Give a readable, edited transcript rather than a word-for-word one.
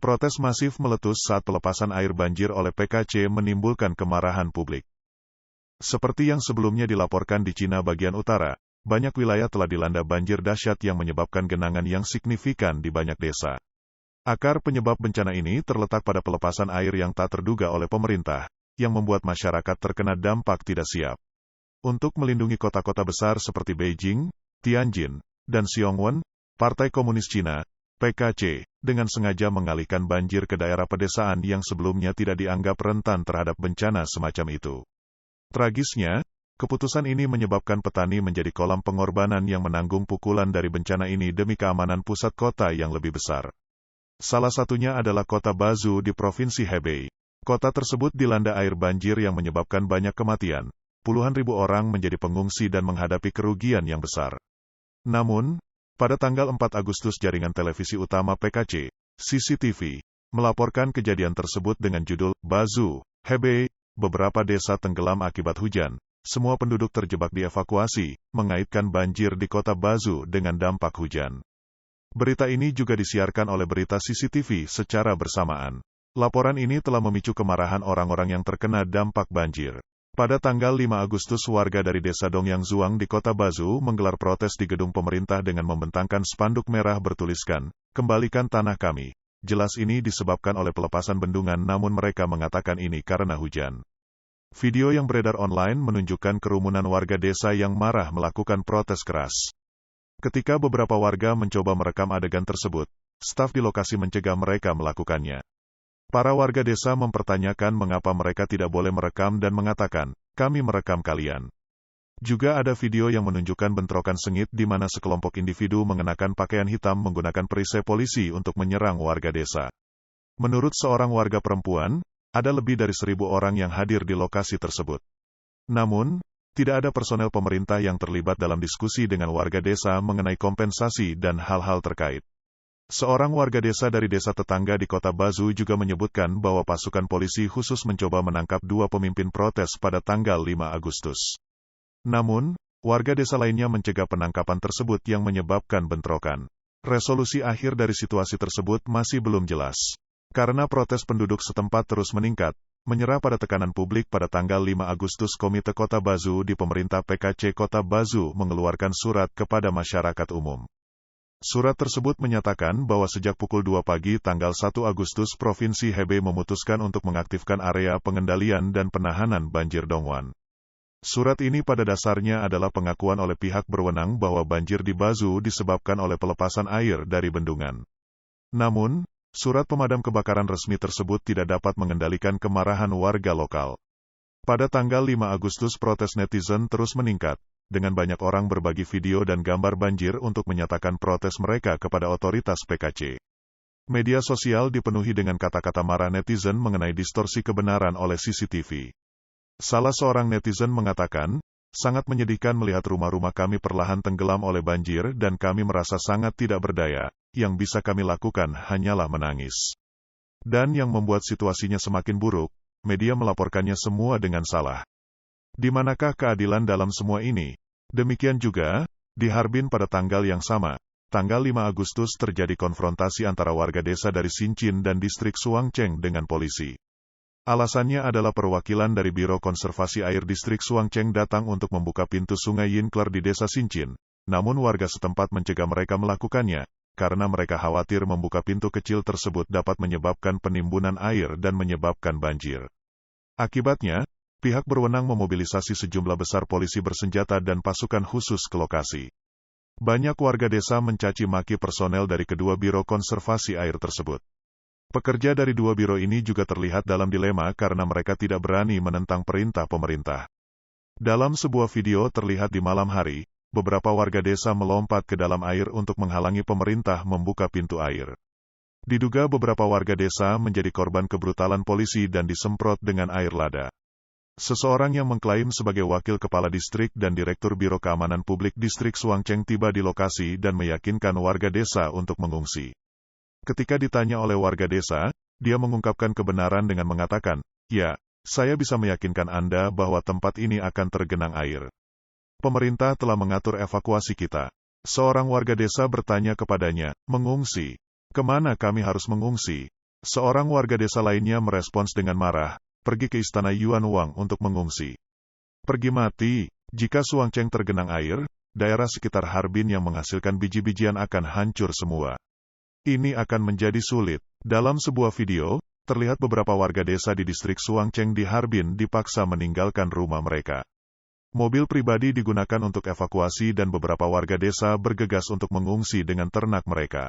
Protes masif meletus saat pelepasan air banjir oleh PKC menimbulkan kemarahan publik. Seperti yang sebelumnya dilaporkan di Cina bagian utara, banyak wilayah telah dilanda banjir dahsyat yang menyebabkan genangan yang signifikan di banyak desa. Akar penyebab bencana ini terletak pada pelepasan air yang tak terduga oleh pemerintah, yang membuat masyarakat terkena dampak tidak siap. Untuk melindungi kota-kota besar seperti Beijing, Tianjin, dan Xiongwen, Partai Komunis Cina, PKC, dengan sengaja mengalihkan banjir ke daerah pedesaan yang sebelumnya tidak dianggap rentan terhadap bencana semacam itu. Tragisnya, keputusan ini menyebabkan petani menjadi kolam pengorbanan yang menanggung pukulan dari bencana ini demi keamanan pusat kota yang lebih besar. Salah satunya adalah kota Bazhou di Provinsi Hebei. Kota tersebut dilanda air banjir yang menyebabkan banyak kematian. Puluhan ribu orang menjadi pengungsi dan menghadapi kerugian yang besar. Namun, pada tanggal 4 Agustus jaringan televisi utama PKC, CCTV, melaporkan kejadian tersebut dengan judul, Bazhou, Hebei, beberapa desa tenggelam akibat hujan, semua penduduk terjebak dievakuasi, mengaitkan banjir di kota Bazhou dengan dampak hujan. Berita ini juga disiarkan oleh berita CCTV secara bersamaan. Laporan ini telah memicu kemarahan orang-orang yang terkena dampak banjir. Pada tanggal 5 Agustus warga dari desa Dongyangzuang di kota Bazhou menggelar protes di gedung pemerintah dengan membentangkan spanduk merah bertuliskan, "Kembalikan tanah kami." Jelas ini disebabkan oleh pelepasan bendungan namun mereka mengatakan ini karena hujan. Video yang beredar online menunjukkan kerumunan warga desa yang marah melakukan protes keras. Ketika beberapa warga mencoba merekam adegan tersebut, staf di lokasi mencegah mereka melakukannya. Para warga desa mempertanyakan mengapa mereka tidak boleh merekam dan mengatakan, "Kami merekam kalian." Juga ada video yang menunjukkan bentrokan sengit di mana sekelompok individu mengenakan pakaian hitam menggunakan perisai polisi untuk menyerang warga desa. Menurut seorang warga perempuan, ada lebih dari 1.000 orang yang hadir di lokasi tersebut. Namun, tidak ada personel pemerintah yang terlibat dalam diskusi dengan warga desa mengenai kompensasi dan hal-hal terkait. Seorang warga desa dari desa tetangga di kota Bazhou juga menyebutkan bahwa pasukan polisi khusus mencoba menangkap 2 pemimpin protes pada tanggal 5 Agustus. Namun, warga desa lainnya mencegah penangkapan tersebut yang menyebabkan bentrokan. Resolusi akhir dari situasi tersebut masih belum jelas. Karena protes penduduk setempat terus meningkat, menyerah pada tekanan publik pada tanggal 5 Agustus Komite Kota Bazhou di pemerintah PKC Kota Bazhou mengeluarkan surat kepada masyarakat umum. Surat tersebut menyatakan bahwa sejak pukul 2 pagi tanggal 1 Agustus Provinsi Hebei memutuskan untuk mengaktifkan area pengendalian dan penahanan banjir Dongguan. Surat ini pada dasarnya adalah pengakuan oleh pihak berwenang bahwa banjir di Bazhou disebabkan oleh pelepasan air dari bendungan. Namun, surat pemadam kebakaran resmi tersebut tidak dapat mengendalikan kemarahan warga lokal. Pada tanggal 5 Agustus protes netizen terus meningkat, dengan banyak orang berbagi video dan gambar banjir untuk menyatakan protes mereka kepada otoritas PKC. Media sosial dipenuhi dengan kata-kata marah netizen mengenai distorsi kebenaran oleh CCTV. Salah seorang netizen mengatakan, "Sangat menyedihkan melihat rumah-rumah kami perlahan tenggelam oleh banjir dan kami merasa sangat tidak berdaya, yang bisa kami lakukan hanyalah menangis." Dan yang membuat situasinya semakin buruk, media melaporkannya semua dengan salah. Di manakah keadilan dalam semua ini? Demikian juga, di Harbin pada tanggal yang sama, tanggal 5 Agustus terjadi konfrontasi antara warga desa dari Xinqin dan distrik Shuangcheng dengan polisi. Alasannya adalah perwakilan dari Biro Konservasi Air distrik Shuangcheng datang untuk membuka pintu sungai Yinkler di desa Xinqin, namun warga setempat mencegah mereka melakukannya, karena mereka khawatir membuka pintu kecil tersebut dapat menyebabkan penimbunan air dan menyebabkan banjir. Akibatnya, pihak berwenang memobilisasi sejumlah besar polisi bersenjata dan pasukan khusus ke lokasi. Banyak warga desa mencaci maki personel dari kedua biro konservasi air tersebut. Pekerja dari 2 biro ini juga terlihat dalam dilema karena mereka tidak berani menentang perintah pemerintah. Dalam sebuah video terlihat di malam hari, beberapa warga desa melompat ke dalam air untuk menghalangi pemerintah membuka pintu air. Diduga beberapa warga desa menjadi korban kebrutalan polisi dan disemprot dengan air lada. Seseorang yang mengklaim sebagai wakil kepala distrik dan direktur Biro Keamanan Publik distrik Shuangcheng tiba di lokasi dan meyakinkan warga desa untuk mengungsi. Ketika ditanya oleh warga desa, dia mengungkapkan kebenaran dengan mengatakan, "Ya, saya bisa meyakinkan Anda bahwa tempat ini akan tergenang air. Pemerintah telah mengatur evakuasi kita." Seorang warga desa bertanya kepadanya, "Mengungsi? Kemana kami harus mengungsi?" Seorang warga desa lainnya merespons dengan marah, pergi ke istana Yuan Wang untuk mengungsi. Pergi mati, jika Suangcheng tergenang air, daerah sekitar Harbin yang menghasilkan biji-bijian akan hancur semua. Ini akan menjadi sulit. Dalam sebuah video, terlihat beberapa warga desa di distrik Suangcheng di Harbin dipaksa meninggalkan rumah mereka. Mobil pribadi digunakan untuk evakuasi dan beberapa warga desa bergegas untuk mengungsi dengan ternak mereka.